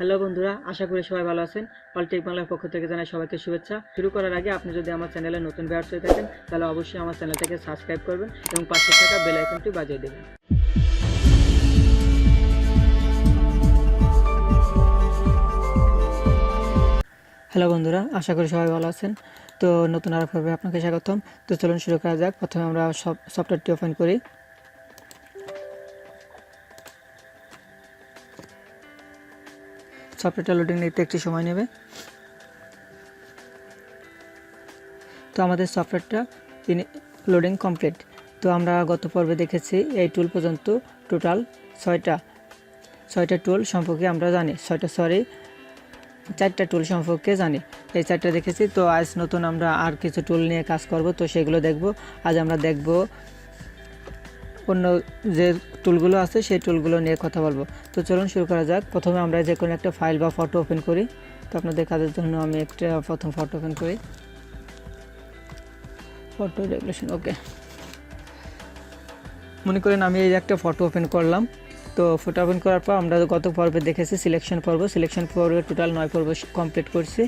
Hello বন্ধুরা, আশা করি সবাই ভালো আছেন। অলটেক বাংলার পক্ষ থেকে জানাই সবাইকে শুভেচ্ছা। শুরু করার আগে আপনি যদি আমার চ্যানেলে নতুন ভিউয়ার হয়ে থাকেন তাহলে অবশ্যই আমার চ্যানেলটাকে সাবস্ক্রাইব করবেন এবং পাশে থাকা বেল আইকনটি বাজিয়ে দেবেন। হ্যালো বন্ধুরা, আশা করি সবাই ভালো আছেন। তো নতুন আরো পর্বে আপনাকে স্বাগতম। তো চলুন শুরু করা যাক। প্রথমে আমরা সফটওয়্যারটি ওপেন করি। সফটওয়্যারটা লোডিং নিতে একটু সময় নেবে। তো আমাদের সফটওয়্যারটা লোডিং কমপ্লিট। তো আমরা গত পর্বে দেখেছি এই টুল পর্যন্ত টোটাল ছয়টা টুল সম্পর্কে আমরা জানি, চারটা টুল সম্পর্কে জানি, এই চারটা দেখেছি। তো আজ নতুন আমরা আর কিছু টুল নিয়ে কাজ করব, তো সেগুলো দেখব। আজ আমরা দেখব অন্য যে টুলগুলো আছে সেই টুলগুলো নিয়ে কথা বলবো। তো চলুন শুরু করা যাক। প্রথমে আমরা যে কোনো একটা ফাইল বা ফটো ওপেন করি। তো আপনাদের কাজের জন্য আমি একটা প্রথম ফটো ওপেন করি। ফটো রেগুলেশন, ওকে। মনে করেন আমি এই একটা ফটো ওপেন করলাম। তো ফটো ওপেন করার পর আমরা গত পর্বে দেখেছি সিলেকশন পর্বে টোটাল 9 পর্ব কমপ্লিট করছি।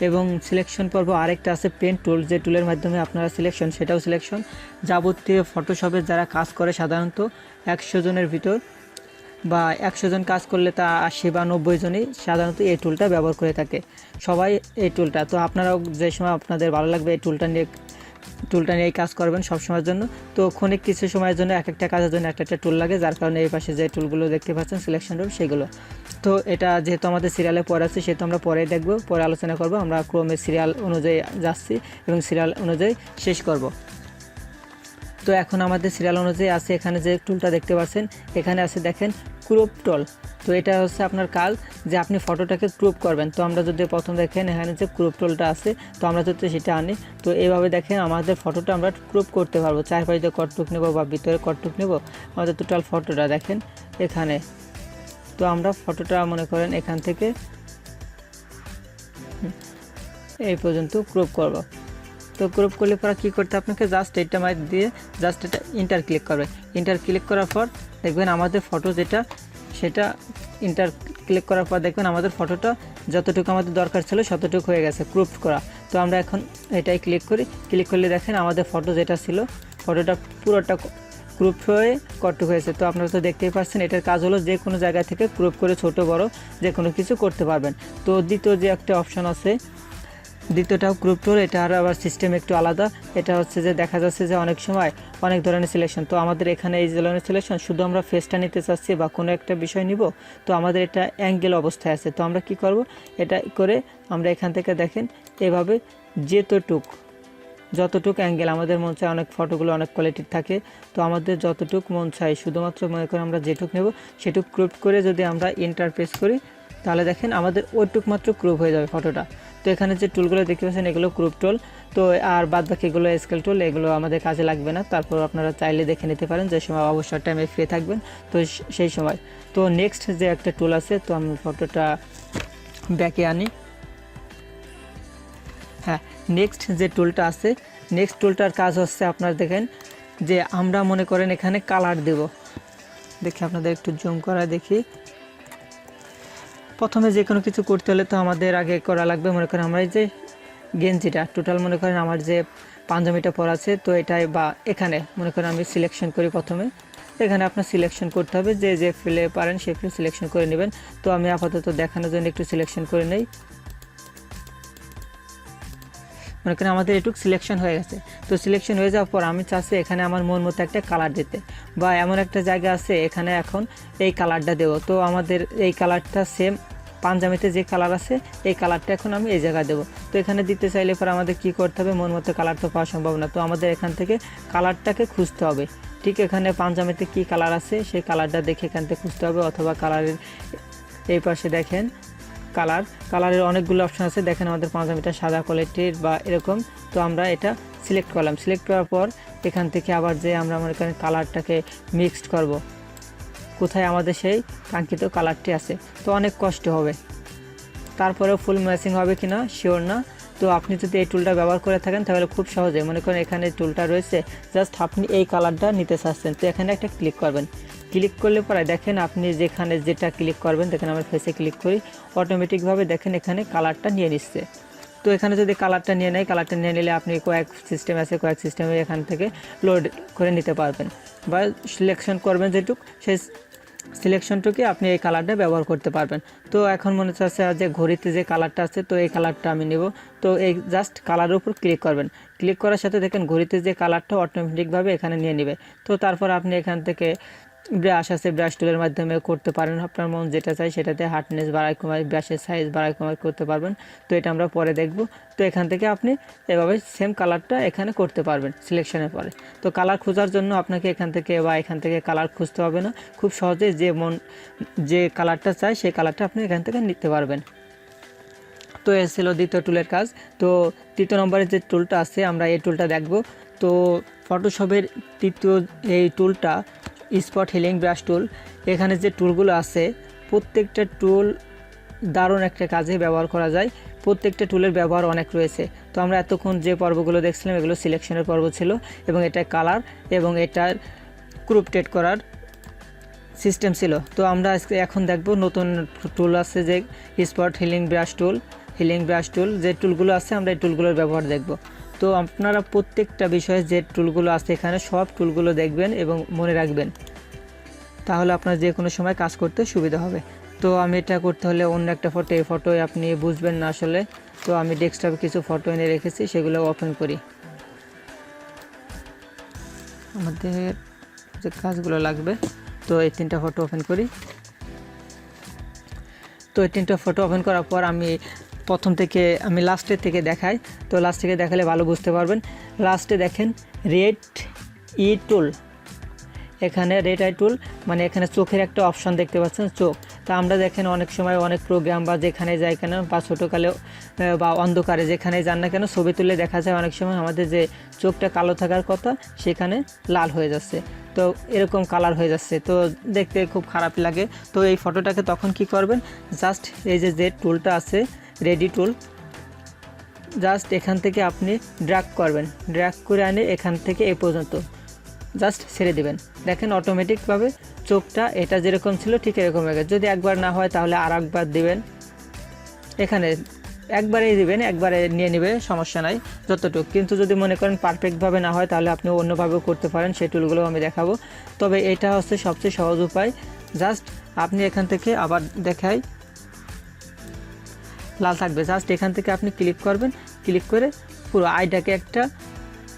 এবং সিলেকশন পর্ব আরেকটা আছে পেন টুল, যে টুলের মাধ্যমে আপনারা সেটাও সিলেকশন। যাবতীয় ফটোশপে যারা কাজ করে সাধারণত 100 জনের ভিতর বা 100 জন কাজ করলে তা 80 বা 90 জনই সাধারণত এই টুলটা ব্যবহার করে থাকে, সবাই এই টুলটা। তো আপনারাও যে সময় আপনাদের ভালো লাগবে এই টুলটা নিয়ে কাজ করবেন সবসময়ের জন্য। তো ক্ষণিক কিছু সময়ের জন্য একটা কাজের জন্য একটা টুল লাগে, যার কারণে এই পাশে যে টুলগুলো দেখতে পাচ্ছেন সিলেকশন টুল সেগুলো। তো এটা যেহেতু আমাদের সিরিয়ালে পরে আছে সেহেতু আমরা পরে দেখব, পরে আলোচনা করব। আমরা ক্রমে সিরিয়াল অনুযায়ী যাচ্ছি এবং সিরিয়াল অনুযায়ী শেষ করব। তো এখন আমাদের সিরিয়াল অনুযায়ী আছে, এখানে যে টুলটা দেখতে পাচ্ছেন এখানে আছে দেখেন ক্রপ টুল। তো এটা হচ্ছে আপনার কাজ যে আপনি ফটোটাকে ক্রপ করবেন। তো আমরা যদি প্রথম দেখেন এখানে যে ক্রপ টুলটা আছে, তো আমরা যদি সেটা আনি, তো এইভাবে দেখেন আমাদের ফটোটা আমরা ক্রপ করতে পারবো। চারপাশে কটটুক নেব বা ভিতরে কটটুক নেব, আমাদের টোটাল ফটোটা দেখেন এখানে। তো আমরা ফটোটা মনে করেন এখান থেকে এই পর্যন্ত ক্রপ করব। তো ক্রপ করলে পরে কী করতে আপনাকে জাস্ট এটা দিয়ে জাস্ট এটা ইন্টার ক্লিক করবে। ইন্টার ক্লিক করার পর দেখবেন আমাদের ফটো সেটা ইন্টার ক্লিক করার পর দেখবেন আমাদের ফটোটা যতটুকু আমাদের দরকার ছিল ততটুকু হয়ে গেছে ক্রপ করা। তো আমরা এখন এটাই ক্লিক করলে দেখেন আমাদের ফটো যেটা ছিল ফটোটা পুরোটা ক্রপ হয়ে কটটুক হয়েছে। তো আপনারা তো দেখতেই পাচ্ছেন এটার কাজ হলো যে কোনো জায়গা থেকে ক্রপ করে ছোট বড় যে কোনো কিছু করতে পারবেন। তো দ্বিতীয় যে একটা অপশন আছে, দ্বিতীয়টাও গ্রুপ টুল, এটা আবার সিস্টেম একটু আলাদা। এটা হচ্ছে যে দেখা যাচ্ছে যে অনেক সময় অনেক ধরনের সিলেকশন। তো আমাদের এখানে এই ধরনের সিলেকশন শুধু আমরা ফেসটা নিতে চাচ্ছি বা কোনো একটা বিষয় নিব, তো আমাদের এটা অ্যাঙ্গেল অবস্থায় আছে। তো আমরা কি করব, এটা করে আমরা এখান থেকে দেখেন এভাবে যতটুক অ্যাঙ্গেল আমাদের মন চায়, অনেক ফটোগুলো অনেক কোয়ালিটির থাকে। তো আমাদের যতটুক মন চাই শুধুমাত্র মনে করেন আমরা যেটুক নেব সেটুক ক্রপ করে যদি আমরা এন্টার প্রেস করি তাহলে দেখেন আমাদের ওইটুক মাত্র ক্রপ হয়ে যাবে ফটোটা। তো এখানে যে টুলগুলো দেখতে পাচ্ছেন এগুলো ক্রপ টুল। তো আর বাদ বাকি এগুলো স্কেল টুল, এগুলো আমাদের কাজে লাগবে না। তারপর আপনারা চাইলে দেখে নিতে পারেন যে সময় অবসর টাইমে ফ্রি থাকবেন, তো সেই সময়। তো নেক্সট যে একটা টুল আছে, তো আমি ফটোটা ব্যাকে আনি। হ্যাঁ, নেক্সট যে টুলটা আছে, নেক্সট টুলটার কাজ হচ্ছে আপনারা দেখেন যে আমরা মনে করেন এখানে কালার দেব। দেখি আপনাদের একটু জুম করা দেখি। প্রথমে যে কোনো কিছু করতে হলে তো আমাদের আগে করা লাগবে, মনে করেন আমরা এই যে গেঞ্জিটা টোটাল মনে করেন আমার যে পাঞ্জাবিটা পরা আছে, তো এটাই বা এখানে মনে করেন আমি সিলেকশন করি। প্রথমে এখানে আপনার সিলেকশন করতে হবে, যে ফিলে পারেন সেই ফিলে সিলেকশন করে নেবেন। তো আমি আপাতত দেখানোর জন্য একটু সিলেকশন করে নেই। মনে করেন আমাদের এটুকু সিলেকশন হয়ে গেছে। তো সিলেকশন হয়ে যাওয়ার পর আমি চাচ্ছি এখানে আমার মন মতো একটা কালার দিতে, বা এমন একটা জায়গা আছে এখানে এখন এই কালারটা দেবো। তো আমাদের এই কালারটা সেম পাঞ্জাবিতে যে কালার আছে এই কালারটা এখন আমি এই জায়গায় দেবো। তো এখানে দিতে চাইলে পর আমাদের কি করতে হবে, মন মতো কালার তো পাওয়া সম্ভব না। তো আমাদের এখান থেকে কালারটাকে খুঁজতে হবে। ঠিক এখানে পাঞ্জাবিতে কি কালার আছে সেই কালারটা দেখে এখান থেকে খুঁজতে হবে, অথবা কালারের এই পাশে দেখেন কালারের অনেকগুলো অপশন আছে। দেখেন আমাদের পাঞ্জাবিটা সাদা কোয়ালিটির বা এরকম। তো আমরা এটা সিলেক্ট করলাম। সিলেক্ট করার পর এখান থেকে আবার যে আমরা মনে করেন কালারটাকে মিক্সড করব, কোথায় আমাদের সেই কাঙ্ক্ষিত কালারটি আছে। তো অনেক কষ্ট হবে, তারপরেও ফুল ম্যাচিং হবে কিনা শিওর না। তো আপনি যদি এই টুলটা ব্যবহার করে থাকেন তাহলে খুব সহজে মনে করেন এখানে টুলটা রয়েছে, জাস্ট আপনি এই কালারটা নিতে চাচ্ছেন, তো এখানে একটা ক্লিক করবেন। ক্লিক করলে পরে দেখেন আপনি যেখানে যেটা ক্লিক করবেন, দেখেন আমার ফেসে ক্লিক করি, অটোমেটিকভাবে দেখেন এখানে কালারটা নিয়ে নিচ্ছে। তো এখানে যদি কালারটা নিয়ে নেয়, কালারটা নিয়ে নিলে আপনি কয়েক সিস্টেম আছে, কয়েক সিস্টেমে এখান থেকে লোড করে নিতে পারবেন, বা সিলেকশন করবেন যেটুক, সেই সিলেকশনটুকু আপনি এই কালারটা ব্যবহার করতে পারবেন। তো এখন মনে হচ্ছে যে ঘড়িতে যে কালারটা আছে, তো এই কালারটা আমি নেব। তো এই জাস্ট কালারের উপর ক্লিক করবেন, ক্লিক করার সাথে দেখেন ঘড়িতে যে কালারটা অটোমেটিকভাবে এখানে নিয়ে নেবে। তো তারপর আপনি এখান থেকে ব্রাশ আছে, ব্রাশ টুলের মাধ্যমে করতে পারেন, আপনার মন যেটা চাই সেটাতে হার্ডনেস বাড়ায় কমায়, ব্রাশের সাইজ বাড়ায় কমায় করতে পারবেন। তো এটা আমরা পরে দেখব। তো এখান থেকে আপনি এভাবে সেম কালারটা এখানে করতে পারবেন সিলেকশনের পরে। তো কালার খোঁজার জন্য আপনাকে এখান থেকে কালার খুঁজতে হবে না, খুব সহজে যে কালারটা চাই সেই কালারটা আপনি এখান থেকে নিতে পারবেন। তো এ ছিল দ্বিতীয় টুলের কাজ। তো তৃতীয় নম্বরের যে টুলটা আছে, আমরা এই টুলটা দেখব। তো ফটোশপের তৃতীয় এই টুলটা স্পট হিলিং ব্রাশ টুল। এখানে যে টুলগুলো আছে প্রত্যেকটা টুল দারুণ একটা কাজে ব্যবহার করা যায়, প্রত্যেকটা টুলের ব্যবহার অনেক রয়েছে। তো আমরা এতক্ষণ যে পর্বগুলো দেখছিলাম এগুলো সিলেকশনের পর্ব ছিল, এবং এটা কালার এবং এটার ক্রুপটেড করার সিস্টেম ছিল। তো আমরা এখন দেখব নতুন টুল আছে যে স্পট হিলিং ব্রাশ টুল যে টুলগুলো আছে, আমরা এই টুলগুলোর ব্যবহার দেখব। তো আপনারা প্রত্যেকটা বিষয়ে যে টুলগুলো আছে এখানে সব টুলগুলো দেখবেন এবং মনে রাখবেন, তাহলে আপনার যে কোনো সময় কাজ করতে সুবিধা হবে। তো আমি এটা করতে হলে অন্য একটা ফটো, এই ফটোয় আপনি বুঝবেন না আসলে। তো আমি ডেস্কটপে কিছু ফটো এনে রেখেছি, সেগুলো ওপেন করি। আমাদের যে কাজগুলো লাগবে, তো এই 3টা ফটো ওপেন করি। তো এই 3টা ফটো ওপেন করার পর আমি প্রথম থেকে আমি লাস্টের থেকে দেখাই। তো লাস্ট থেকে দেখালে ভালো বুঝতে পারবেন। লাস্টে দেখেন রেড ই টুল, এখানে রেড আই টুল মানে এখানে চোখের একটা অপশন দেখতে পাচ্ছেন, চোখ। তা আমরা দেখেন অনেক সময় অনেক প্রোগ্রাম বা যেখানে যাই কেন, বা ছোটোকালে বা অন্ধকারে যেখানে যান না কেন, ছবি তুলে দেখা যায় অনেক সময় আমাদের যে চোখটা কালো থাকার কথা সেখানে লাল হয়ে যাচ্ছে, তো এরকম কালার হয়ে যাচ্ছে, তো দেখতে খুব খারাপ লাগে। তো এই ফটোটাকে তখন কি করবেন, জাস্ট এই যে টুলটা আছে রেডি টুল, জাস্ট এখান থেকে আপনি ড্র্যাগ করবেন, ড্র্যাগ করে আনে এখান থেকে এই পর্যন্ত জাস্ট ছেড়ে দিবেন। দেখেন অটোমেটিকভাবে চোখটা এটা যেরকম ছিল ঠিক এরকম হয়ে গেছে। যদি একবার না হয় তাহলে আর একবার দিবেন, এখানে একবারেই দিবেন, একবারে নিয়ে নেবে, সমস্যা নাই যতটুকু। কিন্তু যদি মনে করেন পারফেক্টভাবে না হয় তাহলে আপনি অন্যভাবেও করতে পারেন, সেই টুলগুলো আমি দেখাবো। তবে এটা হচ্ছে সবচেয়ে সহজ উপায়। জাস্ট আপনি এখান থেকে আবার দেখাই, লাল থাকবে, জাস্ট এখান থেকে আপনি ক্লিক করবেন, ক্লিক করে পুরো আইটাকে একটা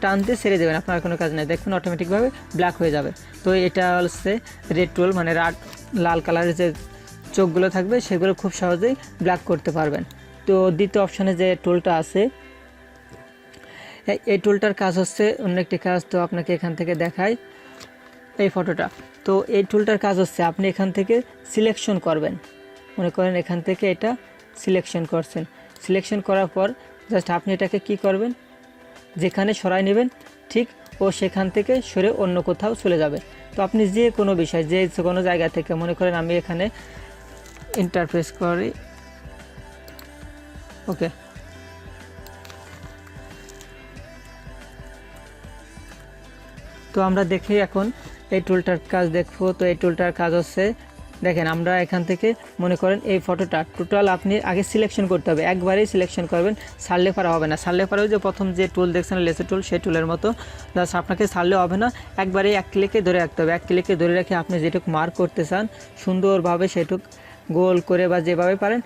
টান দিয়ে ছেড়ে দেবেন, আপনার কোনো কাজ নেই, দেখবেন অটোমেটিকভাবে ব্ল্যাক হয়ে যাবে। তো এটা হচ্ছে রেড টুল, মানে লাল কালারের যে চোখগুলো থাকবে সেগুলো খুব সহজেই ব্ল্যাক করতে পারবেন। তো দ্বিতীয় অপশানে যে টুলটা আছে, এই টুলটার কাজ হচ্ছে অন্য একটি কাজ। তো আপনাকে এখান থেকে দেখাই এই ফটোটা। তো এই টুলটার কাজ হচ্ছে আপনি এখান থেকে সিলেকশন করবেন, মনে করেন এখান থেকে এটা সিলেকশন করছেন, সিলেকশন করার পর জাস্ট আপনি এটাকে কি করবেন, যেখানে সরাই নেবেন ঠিক ও সেখান থেকে সরে অন্য কোথাও চলে যাবে। তো আপনি যে কোনো বিষয়, যে কোনো জায়গা থেকে, মনে করেন আমি এখানে ইন্টারফেস করি, ওকে। তো আমরা দেখি এখন এই টুলটার কাজ দেখবো। তো এই টুলটার কাজ হচ্ছে দেখেন, আমরা এখান থেকে মনে করেন এই ফটোটা টোটাল আপনি আগে সিলেকশন করতে হবে, একবারেই সিলেকশন করবেন, ছাড়লে পারা হবে না। ছাড়লে পারা যে প্রথম যে টুল দেখছেন লেসে টুল, সেই টুলের মতো জাস্ট আপনাকে ছাড়লে হবে না, একবারেই এক ক্লিকে ধরে রাখতে হবে। এক ক্লিকে ধরে রেখে আপনি যেটুকু মার্ক করতে চান সুন্দরভাবে সেটুক গোল করে বা যেভাবে পারেন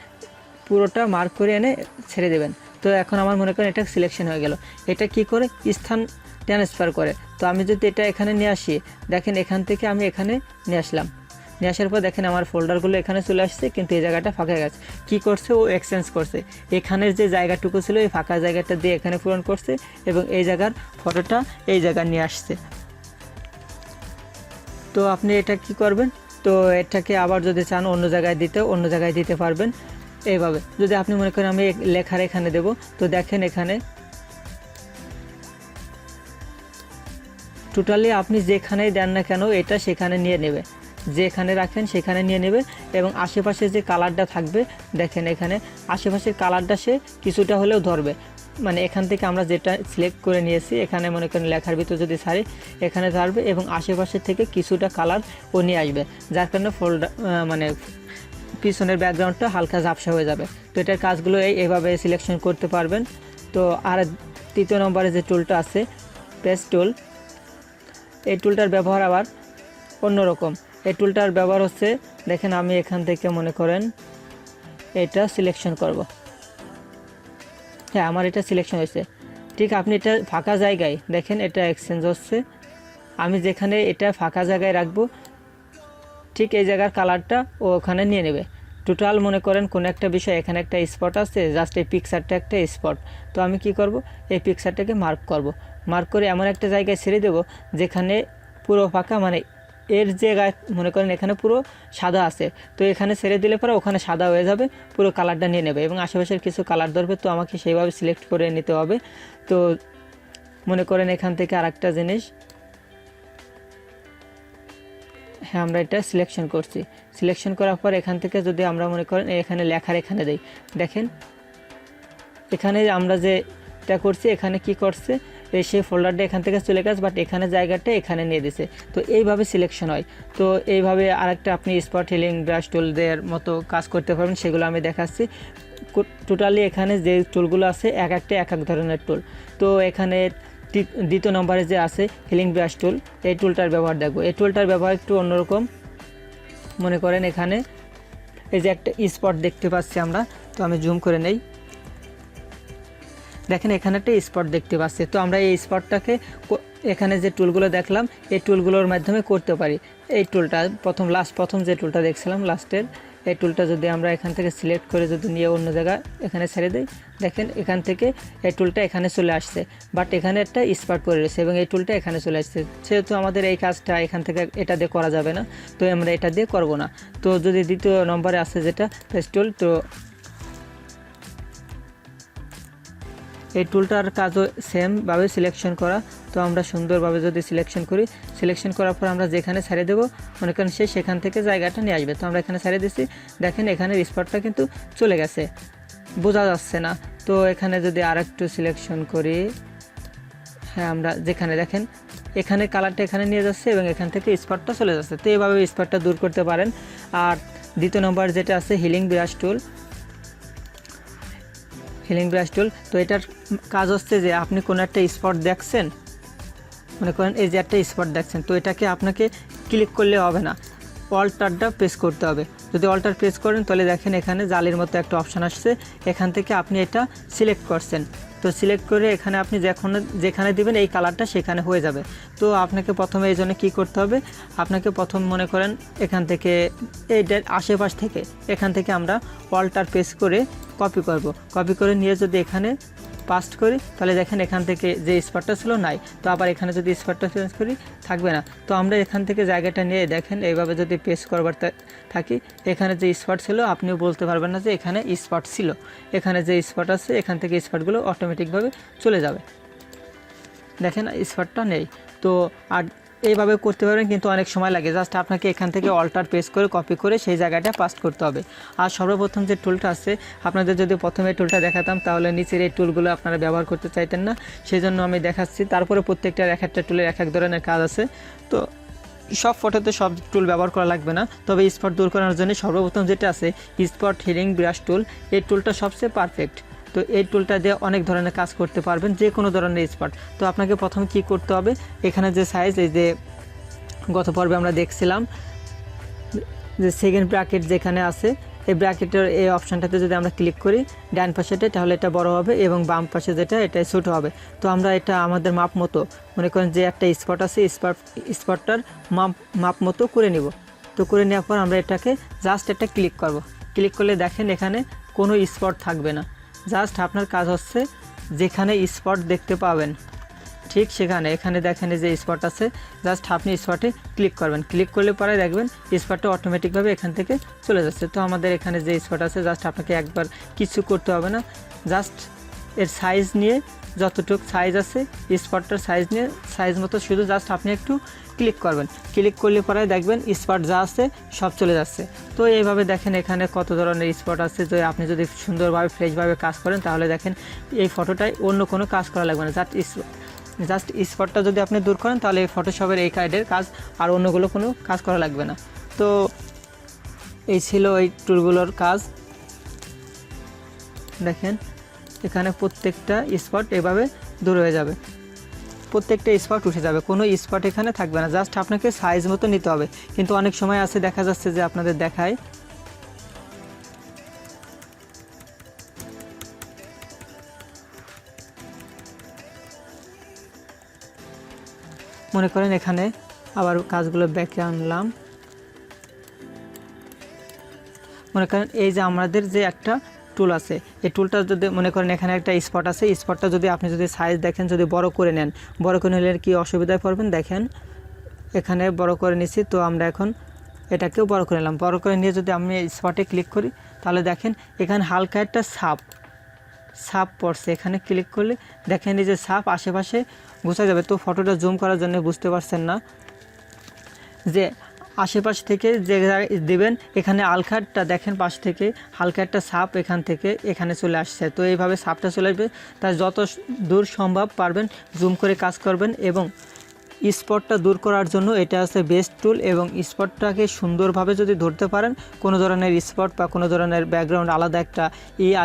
পুরোটা মার্ক করে এনে ছেড়ে দেবেন। তো এখন আমার মনে করেন এটা সিলেকশন হয়ে গেল। এটা কি করে, স্থান ট্রান্সফার করে। তো আমি যদি এটা এখানে নিয়ে আসি, দেখেন এখান থেকে আমি এখানে নিয়ে আসলাম, নিয়ে আসার পর দেখেন আমার ফোল্ডারগুলো এখানে চলে আসছে, কিন্তু এই জায়গাটা ফাঁকা গেছে। কি করছে, ও এক্সচেঞ্জ করছে, এখানের যে জায়গাটুকু ছিল এই ফাঁকা জায়গাটা দিয়ে এখানে পূরণ করছে, এবং এই জায়গার ফটোটা এই জায়গায় নিয়ে আসছে। তো আপনি এটা কি করবেন, তো এটাকে আবার যদি চান অন্য জায়গায় দিতে পারবেন এইভাবে। যদি আপনি মনে করেন আমি লেখার এখানে দেব, তো দেখেন এখানে টোটালি আপনি যেখানেই দেন না কেন এটা সেখানে নিয়ে নেবে, যেখানে রাখেন সেখানে নিয়ে নেবে। এবং আশেপাশে যে কালারটা থাকবে দেখেন এখানে আশেপাশের কালারটা সে কিছুটা হলেও ধরবে। মানে এখান থেকে আমরা যেটা সিলেক্ট করে নিয়েছি এখানে মনে করেন লেখার ভিতর যদি ছাড়ি এখানে ছাড়বে এবং আশেপাশে থেকে কিছুটা কালার ও নিয়ে আসবে, যার কারণে মানে পিছনের ব্যাকগ্রাউন্ডটা হালকা ঝাপসা হয়ে যাবে। তো এটার কাজগুলো এইভাবে সিলেকশন করতে পারবেন। তো আর 3 নম্বরে যে টুলটা আছে পেস্ট টুল, এই টুলটার ব্যবহার আবার অন্যরকম। এই টুলটার ব্যবহার হচ্ছে, দেখেন আমি এখান থেকে মনে করেন এটা সিলেকশন করব, হ্যাঁ আমার এটা সিলেকশন হয়েছে। ঠিক আপনি এটা ফাঁকা জায়গায় দেখেন এটা এক্সচেঞ্জ হচ্ছে, আমি যেখানে এটা ফাঁকা জায়গায় রাখবো ঠিক এই জায়গার কালারটা ও ওখানে নিয়ে নেবে। টোটাল মনে করেন কোনো একটা বিষয়, এখানে একটা স্পট আছে, জাস্ট এই পিকচারটা একটা স্পট। তো আমি কি করব, এই পিকচারটাকে মার্ক করব, মার্ক করে এমন একটা জায়গায় ছেড়ে দেব যেখানে পুরো ফাঁকা, মানে এর জায়গায় মনে করেন এখানে পুরো সাদা আছে, তো এখানে ছেড়ে দিলে পরে ওখানে সাদা হয়ে যাবে, পুরো কালারটা নিয়ে নেবে এবং আশেপাশের কিছু কালার ধরবে। তো আমাকে সেইভাবে সিলেক্ট করে নিতে হবে। তো মনে করেন এখান থেকে আরেকটা জিনিস, হ্যাঁ আমরা এটা সিলেকশন করছি, সিলেকশন করার পর এখান থেকে যদি আমরা মনে করেন এখানে লেখার এখানে দেই, দেখেন এখানে আমরা যেটা করছি এখানে কি করছে, সেই ফোল্ডারটা এখান থেকে চলে গেছে, বাট এখানে জায়গাটা এখানে নিয়ে দিছে। তো এইভাবে সিলেকশন হয়। তো এইভাবে আরেকটা আপনি স্পট হিলিং ব্রাশ টুলদের মতো কাজ করতে পারবেন, সেগুলো আমি দেখাচ্ছি। টোটালি এখানে যে টুলগুলো আছে এক এক ধরনের টুল। তো এখানে 2 নম্বরে যে আছে হিলিং ব্রাশ টুল, এই টুলটার ব্যবহার দেখব। এই টুলটার ব্যবহার একটু অন্যরকম। মনে করেন এখানে এই যে একটা স্পট দেখতে পাচ্ছি আমরা, তো আমি জুম করে নেই, দেখেন এখানে একটা স্পট দেখতে পাচ্ছি। তো আমরা এই স্পটটাকে এখানে যে টুলগুলো দেখলাম এই টুলগুলোর মাধ্যমে করতে পারি। এই টুলটা প্রথম যে টুলটা দেখছিলাম লাস্টের, এই টুলটা যদি আমরা এখান থেকে সিলেক্ট করে যদি নিয়ে অন্য জায়গায় এখানে ছেড়ে দিই, দেখেন এখান থেকে এই টুলটা এখানে চলে আসছে, বাট এখানে একটা স্পট পড়ে রয়েছে এবং এই টুলটা এখানে চলে আসছে। সেহেতু আমাদের এই কাজটা এখান থেকে এটা দিয়ে করা যাবে না, তো আমরা এটা দিয়ে করব না। তো যদি 2 নম্বরে আছে যেটা পেস্ট টুল, তো এই টুলটার কাজও সেমভাবে সিলেকশন করা। তো আমরা সুন্দরভাবে যদি সিলেকশন করি, সিলেকশন করার পর আমরা যেখানে ছেড়ে দেবো মনে করেন সেখান থেকে জায়গাটা নিয়ে আসবে। তো আমরা এখানে ছেড়ে দিচ্ছি, দেখেন এখানে স্পটটা কিন্তু চলে গেছে, বোঝা যাচ্ছে না। তো এখানে যদি আরেকটু সিলেকশন করি, হ্যাঁ আমরা যেখানে দেখেন এখানে কালারটা এখানে নিয়ে যাচ্ছে এবং এখান থেকে স্পটটা চলে যাচ্ছে। তো এইভাবে স্পটটা দূর করতে পারেন। আর 2 নম্বর যেটা আছে হিলিং ব্রাশ টুল, হিলিং ব্রাশ টুল, তো এটার কাজ হচ্ছে যে আপনি কোনো একটা স্পট দেখছেন, মনে করেন এই যে একটা স্পট দেখছেন, তো এটাকে আপনাকে ক্লিক করলে হবে না, অল্টারটা প্রেস করতে হবে। যদি অল্টার প্রেস করেন তাহলে দেখেন এখানে জালির মতো একটা অপশান আসছে, এখান থেকে আপনি এটা সিলেক্ট করছেন। তো সিলেক্ট করে এখানে আপনি যেখানে দিবেন এই কালারটা সেখানে হয়ে যাবে। তো আপনাকে প্রথমে এই জন্য কী করতে হবে, আপনাকে প্রথম মনে করেন এখান থেকে এইটার আশেপাশ থেকে এখান থেকে আমরা অল্টার প্রেস করে কপি করব, কপি করে নিয়ে যদি এখানে পাস্ট করি তাহলে দেখেন এখান থেকে যে স্পটটা ছিল নাই, তো আবার এখানে যদি স্পটটা চেঞ্জ করি থাকবে না। তো আমরা এখান থেকে জায়গাটা নিয়ে দেখেন এইভাবে যদি পেস্ট করবার থাকি, এখানে যে স্পট ছিল আপনিও বলতে পারবেন না যে এখানে স্পট ছিল, এখানে যে স্পট আছে এখান থেকে স্পটগুলো অটোমেটিকভাবে চলে যাবে, দেখেন স্পটটা নেই। তো আর এইভাবে করতে পারবেন, কিন্তু অনেক সময় লাগে। জাস্ট আপনাকে এখান থেকে অল্টার পেস্ট করে কপি করে সেই জায়গাটা পাস্ট করতে হবে। আর সর্বপ্রথম যে টুলটা আছে, আপনাদের যদি প্রথমে টুলটা দেখাতাম তাহলে নিচের এই টুলগুলো আপনারা ব্যবহার করতে চাইতেন না, সেই জন্য আমি দেখাচ্ছি। তারপরে প্রত্যেকটার এক একটা টুলের এক এক ধরনের কাজ আছে। তো সব ফটোতে সব টুল ব্যবহার করা লাগবে না, তবে স্পট দূর করার জন্য সর্বপ্রথম যেটা আছে স্পট হিলিং ব্রাশ টুল, এই টুলটা সবচেয়ে পারফেক্ট। তো এই টুলটা দিয়ে অনেক ধরনের কাজ করতে পারবেন, যে কোনো ধরনের স্পট। তো আপনাকে প্রথমে কি করতে হবে, এখানে যে সাইজ, এই যে গত পর্বে আমরা দেখছিলাম যে সেকেন্ড ব্র্যাকেট যেখানে আছে, এই ব্র্যাকেটের এই অপশানটাতে যদি আমরা ক্লিক করি ডান পাশেটা, তাহলে এটা বড় হবে এবং বাম পাশে যেটা এটা ছোটো হবে। তো আমরা এটা আমাদের মাপ মতো, মনে করেন যে একটা স্পট আছে, স্পটটার মাপ মতো করে নিব। তো করে নেওয়ার পর আমরা এটাকে জাস্ট একটা ক্লিক করব, ক্লিক করলে দেখেন এখানে কোনো স্পট থাকবে না। জাস্ট আপনার কাজ হচ্ছে যেখানে স্পট দেখতে পাবেন ঠিক সেখানে, এখানে দেখেন যে স্পট আছে, জাস্ট আপনি স্পটে ক্লিক করবেন, ক্লিক করলে পরে দেখবেন স্পটটা অটোমেটিকভাবে এখান থেকে চলে যাচ্ছে। তো আমাদের এখানে যে স্পট আছে, জাস্ট আপনাকে একবার কিছু করতে হবে না, জাস্ট এর সাইজ নিয়ে যতটুকু সাইজ আছে স্পটটার সাইজ নিয়ে সাইজ মতো শুধু জাস্ট আপনি একটু ক্লিক করবেন। ক্লিক করলে পরে দেখবেন স্পট যা আছে সব চলে যাচ্ছে। তো এইভাবে দেখেন এখানে কত ধরনের স্পট আছে। তো আপনি যদি সুন্দরভাবে ফ্রেশভাবে কাজ করেন তাহলে দেখেন এই ফটোটায় অন্য কোনো কাজ করা লাগবে না। জাস্ট স্পটটা যদি আপনি দূর করেন তাহলে এই ফটোশপের এই কার্ডের কাজ আর অন্যগুলো কোনো কাজ করা লাগবে না। তো এই ছিল এই টুলগুলোর কাজ। দেখেন এখানে প্রত্যেকটা স্পট এভাবে দূর হয়ে যাবে, প্রত্যেকটা স্পট উঠে যাবে, কোনো স্পট এখানে থাকবে না। জাস্ট আপনাকে সাইজ মতো নিতে হবে। কিন্তু অনেক সময় আছে দেখা যাচ্ছে যে আপনাদের দেখায় মনে করেন এখানে আবার কাজগুলো ব্যাকে আনলাম। মনে করেন এই যে আমাদের যে একটা টুল আছে, এই টুলটা যদি মনে করেন এখানে একটা স্পট আছে, স্পটটা যদি আপনি যদি সাইজ দেখেন যদি বড় করে নেন, বড় করে নিলে কি অসুবিধায় পড়বেন দেখেন এখানে বড় করে নিছি। তো আমরা এখন এটাকেও বড় করে নিলাম। বড় করে নিয়ে যদি আমি স্পটে ক্লিক করি তাহলে দেখেন এখানে হালকা একটা ছাপ পড়ছে। এখানে ক্লিক করলে দেখেন এই যে ছাপ আশেপাশে বোঝা যাবে। তো ফটোটা জুম করার জন্য বুঝতে পারছেন না যে আশেপাশ থেকে যে দিবেন এখানে আলখাটটা দেখেন পাশ থেকে হালকা একটা ছাপ এখান থেকে এখানে চলে আসছে। তো এইভাবে ছাপটা চলে আসবে, তার যত দূর সম্ভব পারবেন জুম করে কাজ করবেন। এবং স্পটটা দূর করার জন্য এটা আছে বেস্ট টুল। এবং স্পটটাকে সুন্দরভাবে যদি ধরতে পারেন কোনো ধরনের স্পট বা কোনো ধরনের ব্যাকগ্রাউন্ড আলাদা একটা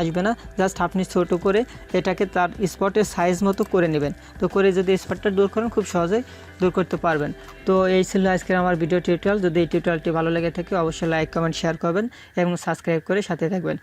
আসবে না। জাস্ট আপনি ছোট করে এটাকে তার স্পটের সাইজ মতো করে নেবেন। তো করে যদি স্পটটা দূর করেন খুব সহজেই দূর করতে পারবেন। তো এই ছিল আজকের আমার ভিডিও টিউটোরিয়াল। যদি এই টিউটোরিয়ালটি ভালো লেগে থাকে অবশ্যই লাইক কমেন্ট শেয়ার করবেন এবং সাবস্ক্রাইব করে সাথে থাকবেন।